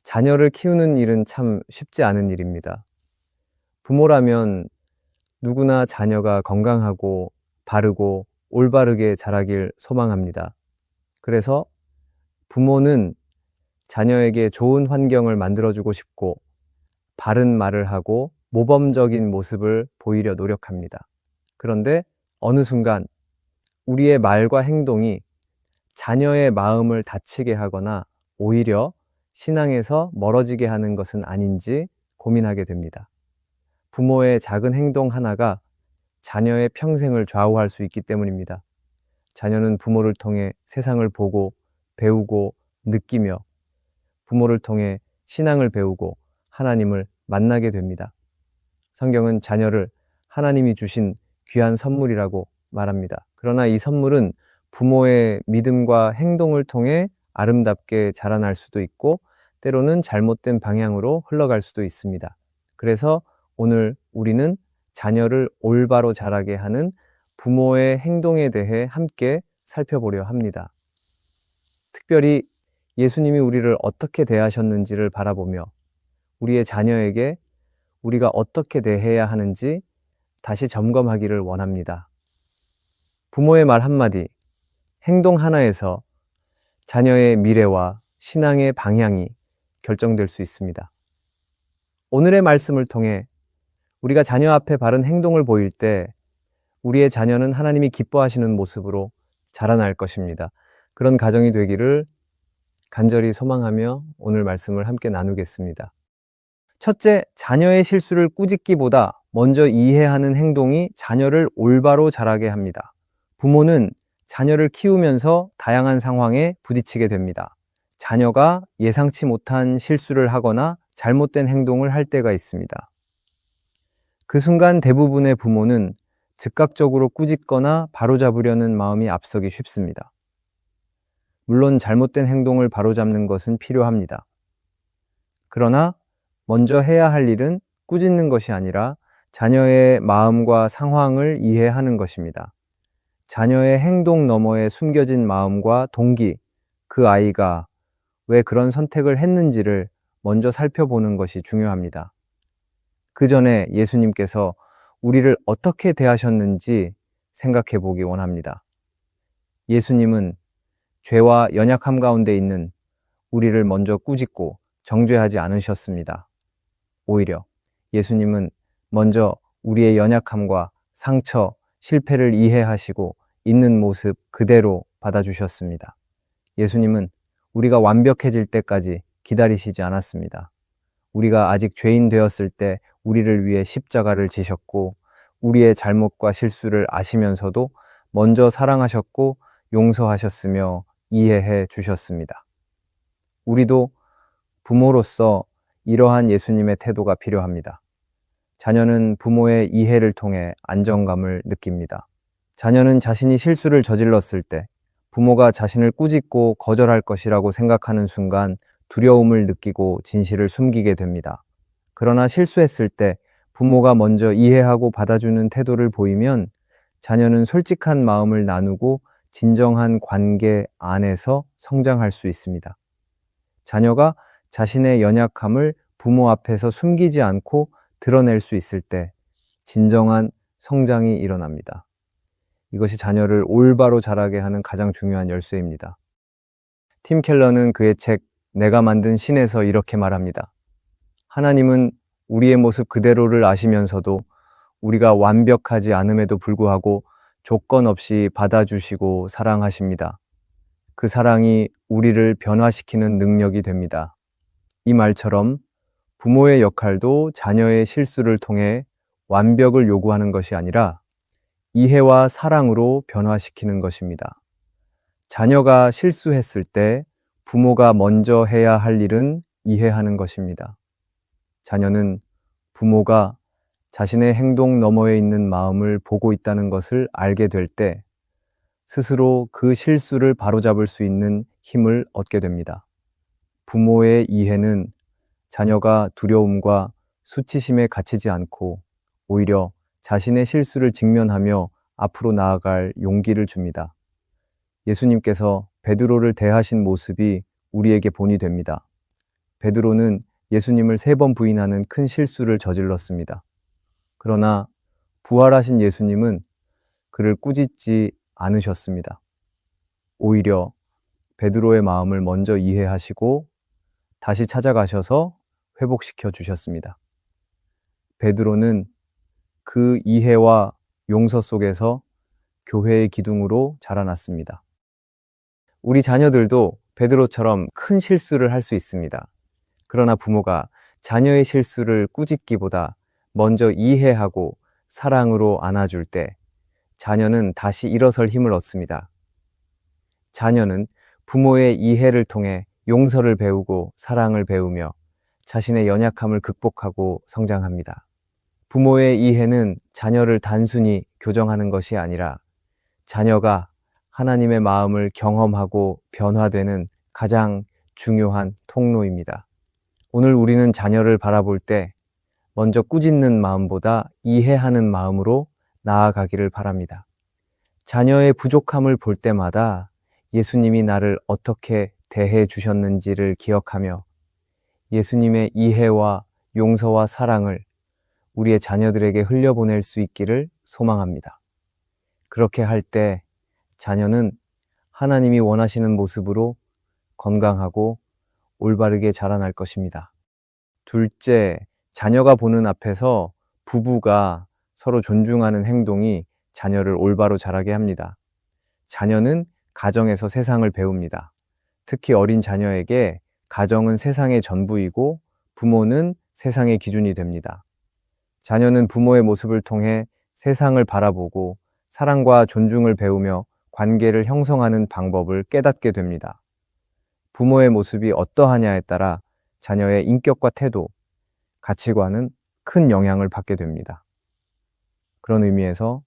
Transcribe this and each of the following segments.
자녀를 키우는 일은 참 쉽지 않은 일입니다. 부모라면 누구나 자녀가 건강하고 바르고 올바르게 자라길 소망합니다. 그래서 부모는 자녀에게 좋은 환경을 만들어주고 싶고 바른 말을 하고 모범적인 모습을 보이려 노력합니다. 그런데 어느 순간 우리의 말과 행동이 자녀의 마음을 다치게 하거나 오히려 신앙에서 멀어지게 하는 것은 아닌지 고민하게 됩니다. 부모의 작은 행동 하나가 자녀의 평생을 좌우할 수 있기 때문입니다. 자녀는 부모를 통해 세상을 보고 배우고 느끼며 부모를 통해 신앙을 배우고 하나님을 만나게 됩니다. 성경은 자녀를 하나님이 주신 귀한 선물이라고 말합니다. 그러나 이 선물은 부모의 믿음과 행동을 통해 아름답게 자라날 수도 있고 때로는 잘못된 방향으로 흘러갈 수도 있습니다. 그래서 오늘 우리는 자녀를 올바로 자라게 하는 부모의 행동에 대해 함께 살펴보려 합니다. 특별히 예수님이 우리를 어떻게 대하셨는지를 바라보며 우리의 자녀에게 우리가 어떻게 대해야 하는지 다시 점검하기를 원합니다. 부모의 말 한마디, 행동 하나에서 자녀의 미래와 신앙의 방향이 결정될 수 있습니다. 오늘의 말씀을 통해 우리가 자녀 앞에 바른 행동을 보일 때 우리의 자녀는 하나님이 기뻐하시는 모습으로 자라날 것입니다. 그런 가정이 되기를 간절히 소망하며 오늘 말씀을 함께 나누겠습니다. 첫째, 자녀의 실수를 꾸짖기보다 먼저 이해하는 행동이 자녀를 올바로 자라게 합니다. 부모는 자녀를 키우면서 다양한 상황에 부딪히게 됩니다. 자녀가 예상치 못한 실수를 하거나 잘못된 행동을 할 때가 있습니다. 그 순간 대부분의 부모는 즉각적으로 꾸짖거나 바로잡으려는 마음이 앞서기 쉽습니다. 물론 잘못된 행동을 바로잡는 것은 필요합니다. 그러나 먼저 해야 할 일은 꾸짖는 것이 아니라 자녀의 마음과 상황을 이해하는 것입니다. 자녀의 행동 너머에 숨겨진 마음과 동기, 그 아이가 왜 그런 선택을 했는지를 먼저 살펴보는 것이 중요합니다. 그 전에 예수님께서 우리를 어떻게 대하셨는지 생각해 보기 원합니다. 예수님은 죄와 연약함 가운데 있는 우리를 먼저 꾸짖고 정죄하지 않으셨습니다. 오히려 예수님은 먼저 우리의 연약함과 상처, 실패를 이해하시고 있는 모습 그대로 받아주셨습니다. 예수님은 우리가 완벽해질 때까지 기다리시지 않았습니다. 우리가 아직 죄인 되었을 때 우리를 위해 십자가를 지셨고 우리의 잘못과 실수를 아시면서도 먼저 사랑하셨고 용서하셨으며 이해해 주셨습니다. 우리도 부모로서 이러한 예수님의 태도가 필요합니다. 자녀는 부모의 이해를 통해 안정감을 느낍니다. 자녀는 자신이 실수를 저질렀을 때 부모가 자신을 꾸짖고 거절할 것이라고 생각하는 순간 두려움을 느끼고 진실을 숨기게 됩니다. 그러나 실수했을 때 부모가 먼저 이해하고 받아주는 태도를 보이면 자녀는 솔직한 마음을 나누고 진정한 관계 안에서 성장할 수 있습니다. 자녀가 자신의 연약함을 부모 앞에서 숨기지 않고 드러낼 수 있을 때 진정한 성장이 일어납니다. 이것이 자녀를 올바로 자라게 하는 가장 중요한 열쇠입니다. 팀 켈러는 그의 책 내가 만든 신에서 이렇게 말합니다. 하나님은 우리의 모습 그대로를 아시면서도 우리가 완벽하지 않음에도 불구하고 조건 없이 받아주시고 사랑하십니다. 그 사랑이 우리를 변화시키는 능력이 됩니다. 이 말처럼 부모의 역할도 자녀의 실수를 통해 완벽을 요구하는 것이 아니라 이해와 사랑으로 변화시키는 것입니다. 자녀가 실수했을 때 부모가 먼저 해야 할 일은 이해하는 것입니다. 자녀는 부모가 자신의 행동 너머에 있는 마음을 보고 있다는 것을 알게 될 때 스스로 그 실수를 바로잡을 수 있는 힘을 얻게 됩니다. 부모의 이해는 자녀가 두려움과 수치심에 갇히지 않고 오히려 자신의 실수를 직면하며 앞으로 나아갈 용기를 줍니다. 예수님께서 베드로를 대하신 모습이 우리에게 본이 됩니다. 베드로는 예수님을 3번 부인하는 큰 실수를 저질렀습니다. 그러나 부활하신 예수님은 그를 꾸짖지 않으셨습니다. 오히려 베드로의 마음을 먼저 이해하시고 다시 찾아가셔서 회복시켜 주셨습니다. 베드로는 그 이해와 용서 속에서 교회의 기둥으로 자라났습니다. 우리 자녀들도 베드로처럼 큰 실수를 할 수 있습니다. 그러나 부모가 자녀의 실수를 꾸짖기보다 먼저 이해하고 사랑으로 안아줄 때 자녀는 다시 일어설 힘을 얻습니다. 자녀는 부모의 이해를 통해 용서를 배우고 사랑을 배우며 자신의 연약함을 극복하고 성장합니다. 부모의 이해는 자녀를 단순히 교정하는 것이 아니라 자녀가 하나님의 마음을 경험하고 변화되는 가장 중요한 통로입니다. 오늘 우리는 자녀를 바라볼 때 먼저 꾸짖는 마음보다 이해하는 마음으로 나아가기를 바랍니다. 자녀의 부족함을 볼 때마다 예수님이 나를 어떻게 대해 주셨는지를 기억하며 예수님의 이해와 용서와 사랑을 우리의 자녀들에게 흘려보낼 수 있기를 소망합니다. 그렇게 할 때 자녀는 하나님이 원하시는 모습으로 건강하고 올바르게 자라날 것입니다. 둘째, 자녀가 보는 앞에서 부부가 서로 존중하는 행동이 자녀를 올바로 자라게 합니다. 자녀는 가정에서 세상을 배웁니다. 특히 어린 자녀에게 가정은 세상의 전부이고 부모는 세상의 기준이 됩니다. 자녀는 부모의 모습을 통해 세상을 바라보고 사랑과 존중을 배우며 관계를 형성하는 방법을 깨닫게 됩니다. 부모의 모습이 어떠하냐에 따라 자녀의 인격과 태도, 가치관은 큰 영향을 받게 됩니다. 그런 의미에서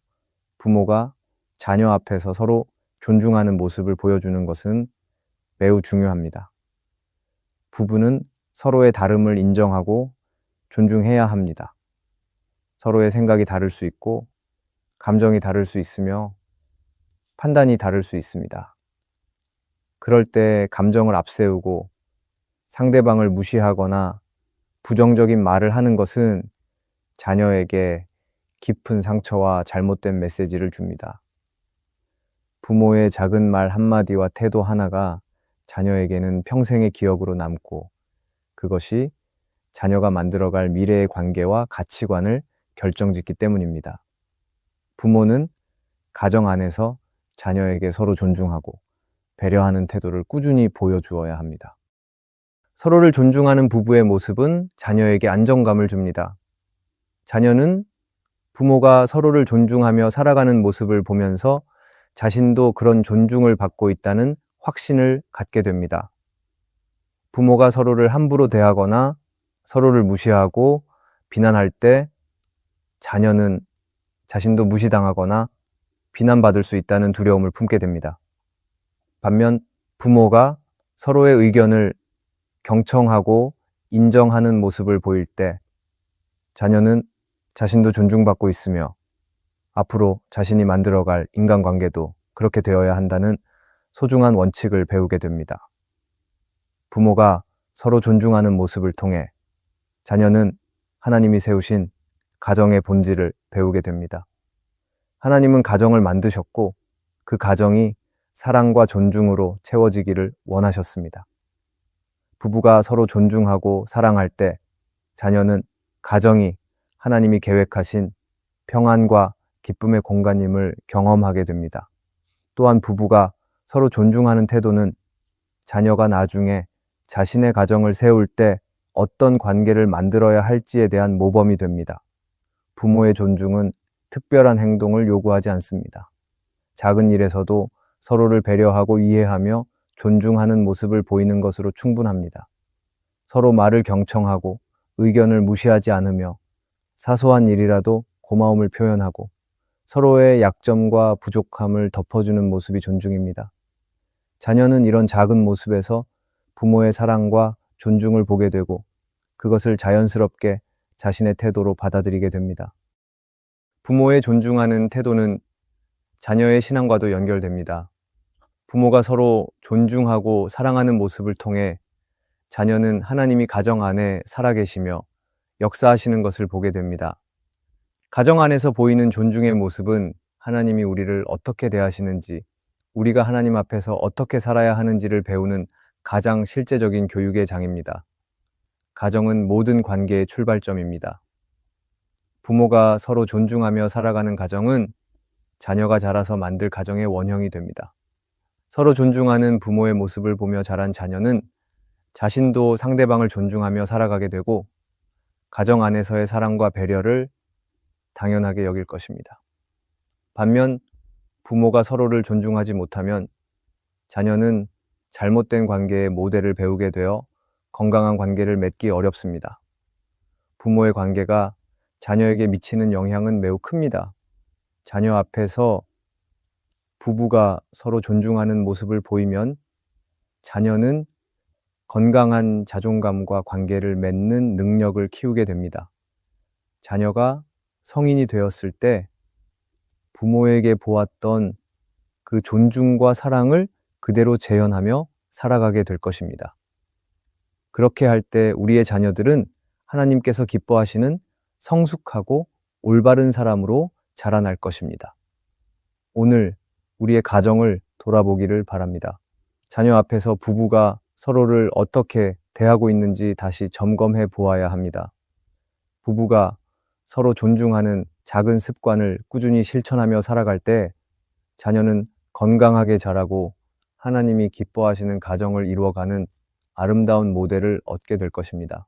부모가 자녀 앞에서 서로 존중하는 모습을 보여주는 것은 매우 중요합니다. 부부는 서로의 다름을 인정하고 존중해야 합니다. 서로의 생각이 다를 수 있고 감정이 다를 수 있으며 판단이 다를 수 있습니다. 그럴 때 감정을 앞세우고 상대방을 무시하거나 부정적인 말을 하는 것은 자녀에게 깊은 상처와 잘못된 메시지를 줍니다. 부모의 작은 말 한마디와 태도 하나가 자녀에게는 평생의 기억으로 남고 그것이 자녀가 만들어갈 미래의 관계와 가치관을 결정짓기 때문입니다. 부모는 가정 안에서 자녀에게 서로 존중하고 배려하는 태도를 꾸준히 보여주어야 합니다. 서로를 존중하는 부부의 모습은 자녀에게 안정감을 줍니다. 자녀는 부모가 서로를 존중하며 살아가는 모습을 보면서 자신도 그런 존중을 받고 있다는 확신을 갖게 됩니다. 부모가 서로를 함부로 대하거나 서로를 무시하고 비난할 때 자녀는 자신도 무시당하거나 비난받을 수 있다는 두려움을 품게 됩니다. 반면 부모가 서로의 의견을 경청하고 인정하는 모습을 보일 때 자녀는 자신도 존중받고 있으며 앞으로 자신이 만들어갈 인간관계도 그렇게 되어야 한다는 소중한 원칙을 배우게 됩니다. 부모가 서로 존중하는 모습을 통해 자녀는 하나님이 세우신 가정의 본질을 배우게 됩니다. 하나님은 가정을 만드셨고 그 가정이 사랑과 존중으로 채워지기를 원하셨습니다. 부부가 서로 존중하고 사랑할 때 자녀는 가정이 하나님이 계획하신 평안과 기쁨의 공간임을 경험하게 됩니다. 또한 부부가 서로 존중하는 태도는 자녀가 나중에 자신의 가정을 세울 때 어떤 관계를 만들어야 할지에 대한 모범이 됩니다. 부모의 존중은 특별한 행동을 요구하지 않습니다. 작은 일에서도 서로를 배려하고 이해하며 존중하는 모습을 보이는 것으로 충분합니다. 서로 말을 경청하고 의견을 무시하지 않으며 사소한 일이라도 고마움을 표현하고 서로의 약점과 부족함을 덮어주는 모습이 존중입니다. 자녀는 이런 작은 모습에서 부모의 사랑과 존중을 보게 되고 그것을 자연스럽게 자신의 태도로 받아들이게 됩니다. 부모의 존중하는 태도는 자녀의 신앙과도 연결됩니다. 부모가 서로 존중하고 사랑하는 모습을 통해 자녀는 하나님이 가정 안에 살아계시며 역사하시는 것을 보게 됩니다. 가정 안에서 보이는 존중의 모습은 하나님이 우리를 어떻게 대하시는지, 우리가 하나님 앞에서 어떻게 살아야 하는지를 배우는 가장 실제적인 교육의 장입니다. 가정은 모든 관계의 출발점입니다. 부모가 서로 존중하며 살아가는 가정은 자녀가 자라서 만들 가정의 원형이 됩니다. 서로 존중하는 부모의 모습을 보며 자란 자녀는 자신도 상대방을 존중하며 살아가게 되고 가정 안에서의 사랑과 배려를 당연하게 여길 것입니다. 반면 부모가 서로를 존중하지 못하면 자녀는 잘못된 관계의 모델을 배우게 되어 건강한 관계를 맺기 어렵습니다. 부모의 관계가 자녀에게 미치는 영향은 매우 큽니다. 자녀 앞에서 부부가 서로 존중하는 모습을 보이면 자녀는 건강한 자존감과 관계를 맺는 능력을 키우게 됩니다. 자녀가 성인이 되었을 때 부모에게 보았던 그 존중과 사랑을 그대로 재현하며 살아가게 될 것입니다. 그렇게 할 때 우리의 자녀들은 하나님께서 기뻐하시는 성숙하고 올바른 사람으로 자라날 것입니다. 오늘 우리의 가정을 돌아보기를 바랍니다. 자녀 앞에서 부부가 서로를 어떻게 대하고 있는지 다시 점검해 보아야 합니다. 부부가 서로 존중하는 작은 습관을 꾸준히 실천하며 살아갈 때 자녀는 건강하게 자라고 하나님이 기뻐하시는 가정을 이루어가는 아름다운 모델을 얻게 될 것입니다.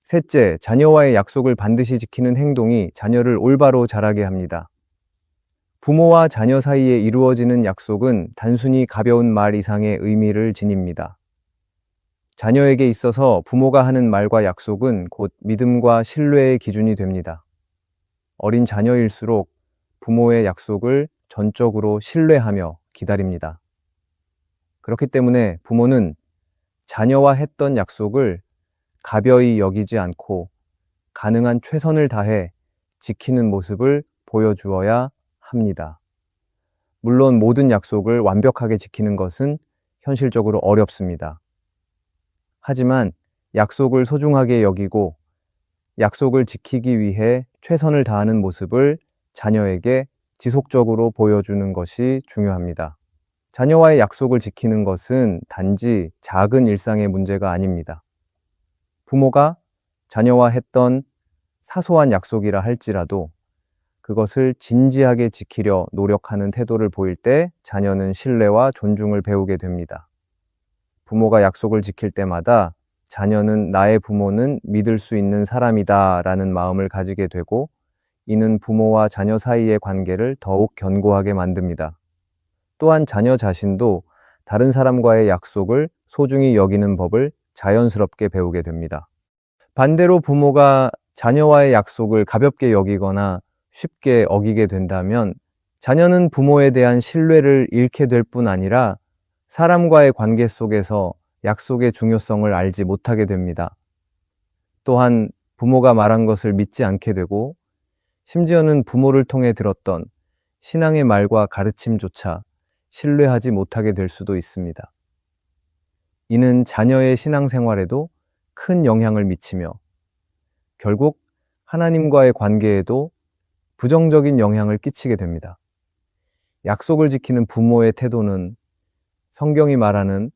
셋째, 자녀와의 약속을 반드시 지키는 행동이 자녀를 올바로 자라게 합니다. 부모와 자녀 사이에 이루어지는 약속은 단순히 가벼운 말 이상의 의미를 지닙니다. 자녀에게 있어서 부모가 하는 말과 약속은 곧 믿음과 신뢰의 기준이 됩니다. 어린 자녀일수록 부모의 약속을 전적으로 신뢰하며 기다립니다. 그렇기 때문에 부모는 자녀와 했던 약속을 가벼이 여기지 않고 가능한 최선을 다해 지키는 모습을 보여주어야 합니다. 물론 모든 약속을 완벽하게 지키는 것은 현실적으로 어렵습니다. 하지만 약속을 소중하게 여기고 약속을 지키기 위해 최선을 다하는 모습을 자녀에게 지속적으로 보여주는 것이 중요합니다. 자녀와의 약속을 지키는 것은 단지 작은 일상의 문제가 아닙니다. 부모가 자녀와 했던 사소한 약속이라 할지라도 그것을 진지하게 지키려 노력하는 태도를 보일 때 자녀는 신뢰와 존중을 배우게 됩니다. 부모가 약속을 지킬 때마다 자녀는 나의 부모는 믿을 수 있는 사람이다 라는 마음을 가지게 되고 이는 부모와 자녀 사이의 관계를 더욱 견고하게 만듭니다. 또한 자녀 자신도 다른 사람과의 약속을 소중히 여기는 법을 자연스럽게 배우게 됩니다. 반대로 부모가 자녀와의 약속을 가볍게 여기거나 쉽게 어기게 된다면 자녀는 부모에 대한 신뢰를 잃게 될 뿐 아니라 사람과의 관계 속에서 약속의 중요성을 알지 못하게 됩니다. 또한 부모가 말한 것을 믿지 않게 되고 심지어는 부모를 통해 들었던 신앙의 말과 가르침조차 신뢰하지 못하게 될 수도 있습니다. 이는 자녀의 신앙생활에도 큰 영향을 미치며 결국 하나님과의 관계에도 부정적인 영향을 끼치게 됩니다. 약속을 지키는 부모의 태도는 성경이 말하는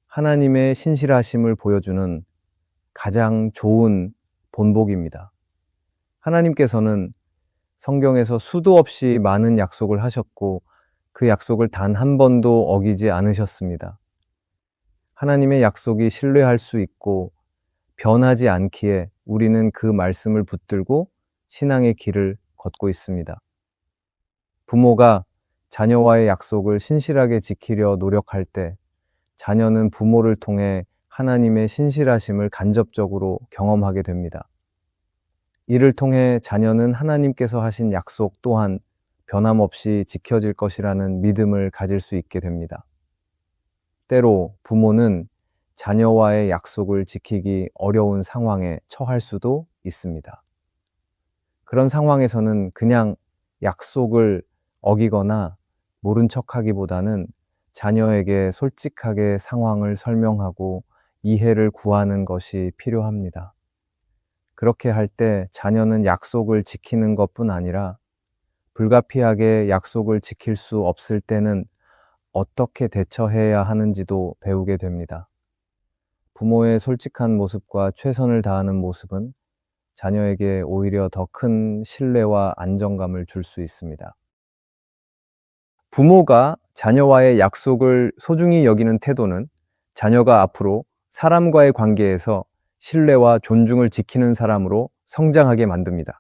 하나님의 신실하심을 보여주는 가장 좋은 본보기입니다. 하나님께서는 성경에서 수도 없이 많은 약속을 하셨고 그 약속을 단 한 번도 어기지 않으셨습니다. 하나님의 약속이 신뢰할 수 있고 변하지 않기에 우리는 그 말씀을 붙들고 신앙의 길을 걷고 있습니다. 부모가 자녀와의 약속을 신실하게 지키려 노력할 때 자녀는 부모를 통해 하나님의 신실하심을 간접적으로 경험하게 됩니다. 이를 통해 자녀는 하나님께서 하신 약속 또한 변함없이 지켜질 것이라는 믿음을 가질 수 있게 됩니다. 때로 부모는 자녀와의 약속을 지키기 어려운 상황에 처할 수도 있습니다. 그런 상황에서는 그냥 약속을 어기거나 모른 척하기보다는 자녀에게 솔직하게 상황을 설명하고 이해를 구하는 것이 필요합니다. 그렇게 할 때 자녀는 약속을 지키는 것뿐 아니라 불가피하게 약속을 지킬 수 없을 때는 어떻게 대처해야 하는지도 배우게 됩니다. 부모의 솔직한 모습과 최선을 다하는 모습은 자녀에게 오히려 더 큰 신뢰와 안정감을 줄 수 있습니다. 부모가 자녀와의 약속을 소중히 여기는 태도는 자녀가 앞으로 사람과의 관계에서 신뢰와 존중을 지키는 사람으로 성장하게 만듭니다.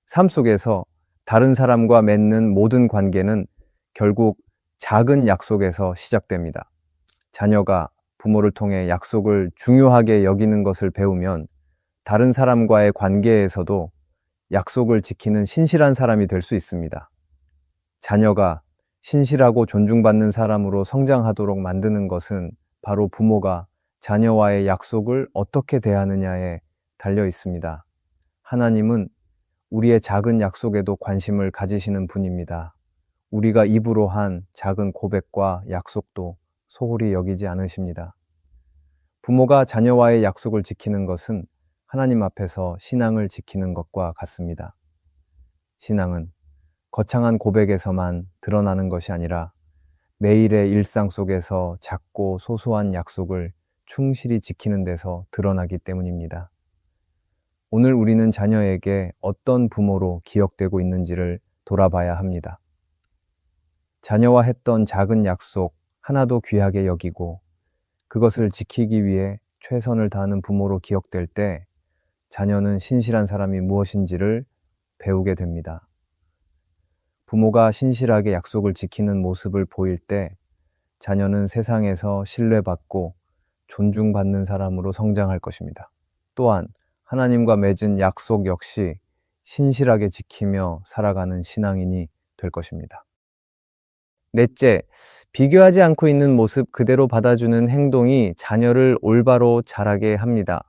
삶 속에서 다른 사람과 맺는 모든 관계는 결국 작은 약속에서 시작됩니다. 자녀가 부모를 통해 약속을 중요하게 여기는 것을 배우면 다른 사람과의 관계에서도 약속을 지키는 신실한 사람이 될 수 있습니다. 자녀가 신실하고 존중받는 사람으로 성장하도록 만드는 것은 바로 부모가 자녀와의 약속을 어떻게 대하느냐에 달려 있습니다. 하나님은 우리의 작은 약속에도 관심을 가지시는 분입니다. 우리가 입으로 한 작은 고백과 약속도 소홀히 여기지 않으십니다. 부모가 자녀와의 약속을 지키는 것은 하나님 앞에서 신앙을 지키는 것과 같습니다. 신앙은 거창한 고백에서만 드러나는 것이 아니라 매일의 일상 속에서 작고 소소한 약속을 충실히 지키는 데서 드러나기 때문입니다. 오늘 우리는 자녀에게 어떤 부모로 기억되고 있는지를 돌아봐야 합니다. 자녀와 했던 작은 약속 하나도 귀하게 여기고 그것을 지키기 위해 최선을 다하는 부모로 기억될 때 자녀는 신실한 사람이 무엇인지를 배우게 됩니다. 부모가 신실하게 약속을 지키는 모습을 보일 때 자녀는 세상에서 신뢰받고 존중받는 사람으로 성장할 것입니다. 또한 하나님과 맺은 약속 역시 신실하게 지키며 살아가는 신앙인이 될 것입니다. 넷째, 비교하지 않고 있는 모습 그대로 받아주는 행동이 자녀를 올바로 자라게 합니다.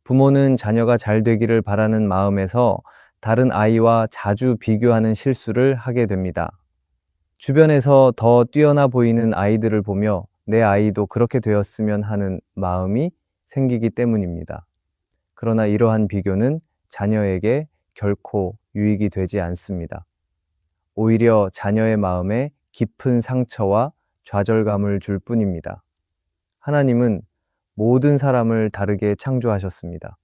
부모는 자녀가 잘 되기를 바라는 마음에서 다른 아이와 자주 비교하는 실수를 하게 됩니다. 주변에서 더 뛰어나 보이는 아이들을 보며 내 아이도 그렇게 되었으면 하는 마음이 생기기 때문입니다. 그러나 이러한 비교는 자녀에게 결코 유익이 되지 않습니다. 오히려 자녀의 마음에 깊은 상처와 좌절감을 줄 뿐입니다. 하나님은 모든 사람을 다르게 창조하셨습니다.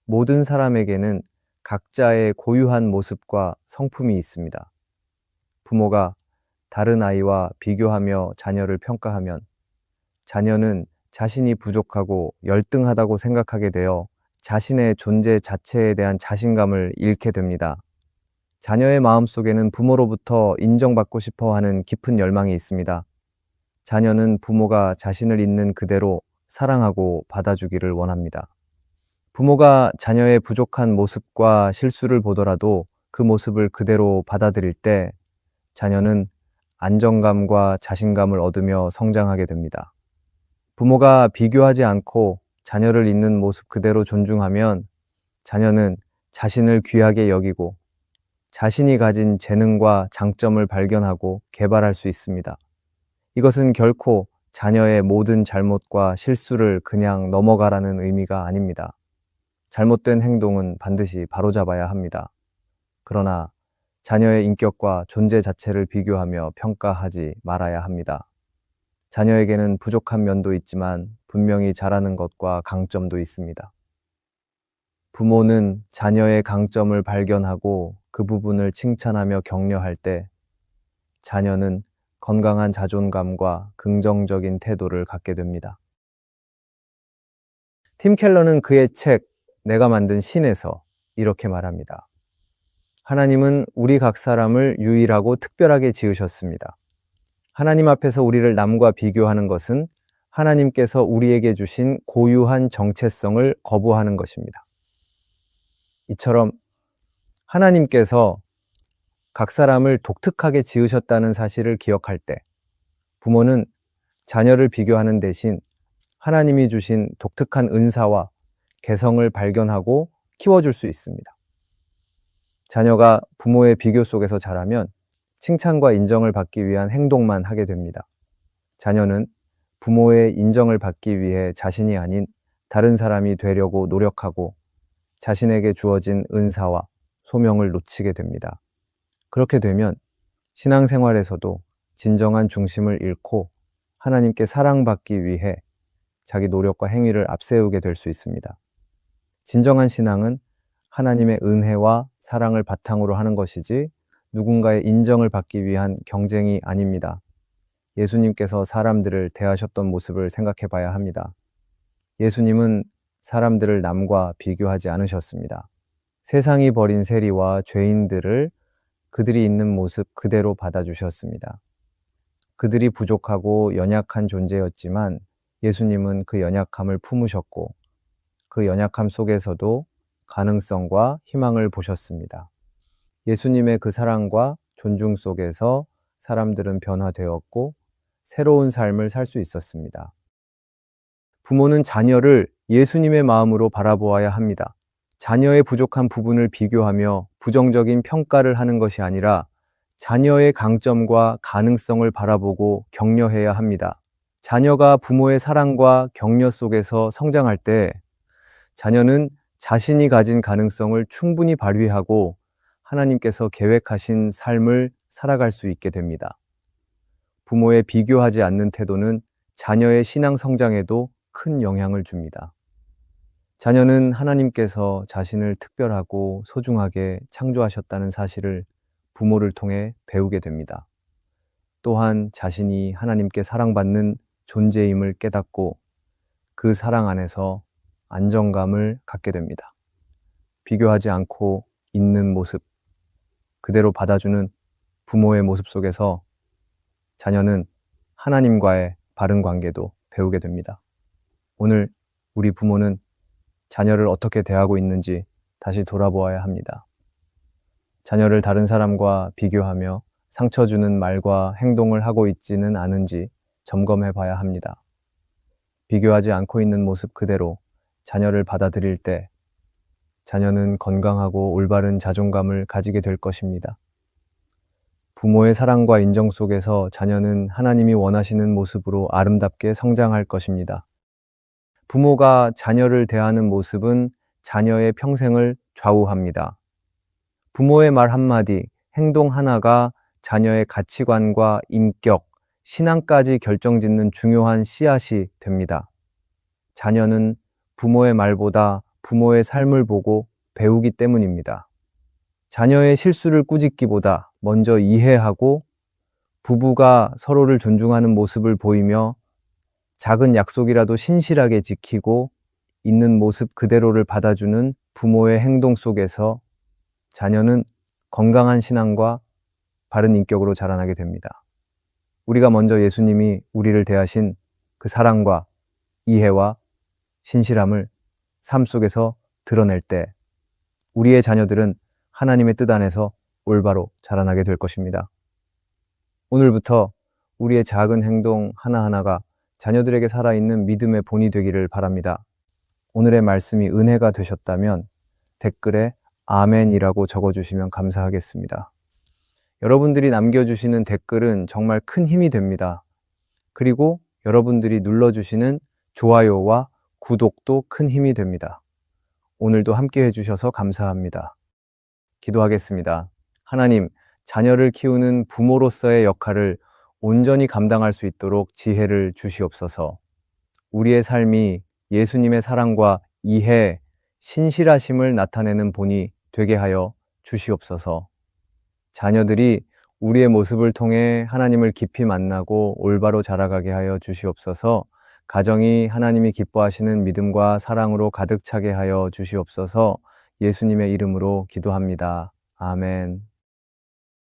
모든 사람에게는 각자의 고유한 모습과 성품이 있습니다. 부모가 다른 아이와 비교하며 자녀를 평가하면 자녀는 자신이 부족하고 열등하다고 생각하게 되어 자신의 존재 자체에 대한 자신감을 잃게 됩니다. 자녀의 마음속에는 부모로부터 인정받고 싶어 하는 깊은 열망이 있습니다. 자녀는 부모가 자신을 있는 그대로 사랑하고 받아주기를 원합니다. 부모가 자녀의 부족한 모습과 실수를 보더라도 그 모습을 그대로 받아들일 때 자녀는 안정감과 자신감을 얻으며 성장하게 됩니다. 부모가 비교하지 않고 자녀를 있는 모습 그대로 존중하면 자녀는 자신을 귀하게 여기고 자신이 가진 재능과 장점을 발견하고 개발할 수 있습니다. 이것은 결코 자녀의 모든 잘못과 실수를 그냥 넘어가라는 의미가 아닙니다. 잘못된 행동은 반드시 바로잡아야 합니다. 그러나 자녀의 인격과 존재 자체를 비교하며 평가하지 말아야 합니다. 자녀에게는 부족한 면도 있지만 분명히 잘하는 것과 강점도 있습니다. 부모는 자녀의 강점을 발견하고 그 부분을 칭찬하며 격려할 때 자녀는 건강한 자존감과 긍정적인 태도를 갖게 됩니다. 팀 켈러는 그의 책 내가 만든 신에서 이렇게 말합니다. 하나님은 우리 각 사람을 유일하고 특별하게 지으셨습니다. 하나님 앞에서 우리를 남과 비교하는 것은 하나님께서 우리에게 주신 고유한 정체성을 거부하는 것입니다. 이처럼 하나님께서 각 사람을 독특하게 지으셨다는 사실을 기억할 때 부모는 자녀를 비교하는 대신 하나님이 주신 독특한 은사와 개성을 발견하고 키워줄 수 있습니다. 자녀가 부모의 비교 속에서 자라면 칭찬과 인정을 받기 위한 행동만 하게 됩니다. 자녀는 부모의 인정을 받기 위해 자신이 아닌 다른 사람이 되려고 노력하고 자신에게 주어진 은사와 소명을 놓치게 됩니다. 그렇게 되면 신앙생활에서도 진정한 중심을 잃고 하나님께 사랑받기 위해 자기 노력과 행위를 앞세우게 될 수 있습니다. 진정한 신앙은 하나님의 은혜와 사랑을 바탕으로 하는 것이지 누군가의 인정을 받기 위한 경쟁이 아닙니다. 예수님께서 사람들을 대하셨던 모습을 생각해 봐야 합니다. 예수님은 사람들을 남과 비교하지 않으셨습니다. 세상이 버린 세리와 죄인들을 그들이 있는 모습 그대로 받아주셨습니다. 그들이 부족하고 연약한 존재였지만 예수님은 그 연약함을 품으셨고 그 연약함 속에서도 가능성과 희망을 보셨습니다. 예수님의 그 사랑과 존중 속에서 사람들은 변화되었고 새로운 삶을 살 수 있었습니다. 부모는 자녀를 예수님의 마음으로 바라보아야 합니다. 자녀의 부족한 부분을 비교하며 부정적인 평가를 하는 것이 아니라 자녀의 강점과 가능성을 바라보고 격려해야 합니다. 자녀가 부모의 사랑과 격려 속에서 성장할 때 자녀는 자신이 가진 가능성을 충분히 발휘하고 하나님께서 계획하신 삶을 살아갈 수 있게 됩니다. 부모에 비교하지 않는 태도는 자녀의 신앙 성장에도 큰 영향을 줍니다. 자녀는 하나님께서 자신을 특별하고 소중하게 창조하셨다는 사실을 부모를 통해 배우게 됩니다. 또한 자신이 하나님께 사랑받는 존재임을 깨닫고 그 사랑 안에서 안정감을 갖게 됩니다. 비교하지 않고 있는 모습, 그대로 받아주는 부모의 모습 속에서 자녀는 하나님과의 바른 관계도 배우게 됩니다. 오늘 우리 부모는 자녀를 어떻게 대하고 있는지 다시 돌아보아야 합니다. 자녀를 다른 사람과 비교하며 상처 주는 말과 행동을 하고 있지는 않은지 점검해 봐야 합니다. 비교하지 않고 있는 모습 그대로 자녀를 받아들일 때 자녀는 건강하고 올바른 자존감을 가지게 될 것입니다. 부모의 사랑과 인정 속에서 자녀는 하나님이 원하시는 모습으로 아름답게 성장할 것입니다. 부모가 자녀를 대하는 모습은 자녀의 평생을 좌우합니다. 부모의 말 한마디, 행동 하나가 자녀의 가치관과 인격, 신앙까지 결정짓는 중요한 씨앗이 됩니다. 자녀는 부모의 말보다 부모의 삶을 보고 배우기 때문입니다. 자녀의 실수를 꾸짖기보다 먼저 이해하고 부부가 서로를 존중하는 모습을 보이며 작은 약속이라도 신실하게 지키고 있는 모습 그대로를 받아주는 부모의 행동 속에서 자녀는 건강한 신앙과 바른 인격으로 자라나게 됩니다. 우리가 먼저 예수님이 우리를 대하신 그 사랑과 이해와 신실함을 삶 속에서 드러낼 때 우리의 자녀들은 하나님의 뜻 안에서 올바로 자라나게 될 것입니다. 오늘부터 우리의 작은 행동 하나하나가 자녀들에게 살아있는 믿음의 본이 되기를 바랍니다. 오늘의 말씀이 은혜가 되셨다면 댓글에 아멘이라고 적어주시면 감사하겠습니다. 여러분들이 남겨주시는 댓글은 정말 큰 힘이 됩니다. 그리고 여러분들이 눌러주시는 좋아요와 구독도 큰 힘이 됩니다. 오늘도 함께 해주셔서 감사합니다. 기도하겠습니다. 하나님, 자녀를 키우는 부모로서의 역할을 온전히 감당할 수 있도록 지혜를 주시옵소서. 우리의 삶이 예수님의 사랑과 이해, 신실하심을 나타내는 본이 되게 하여 주시옵소서. 자녀들이 우리의 모습을 통해 하나님을 깊이 만나고 올바로 자라가게 하여 주시옵소서. 가정이 하나님이 기뻐하시는 믿음과 사랑으로 가득 차게 하여 주시옵소서. 예수님의 이름으로 기도합니다. 아멘.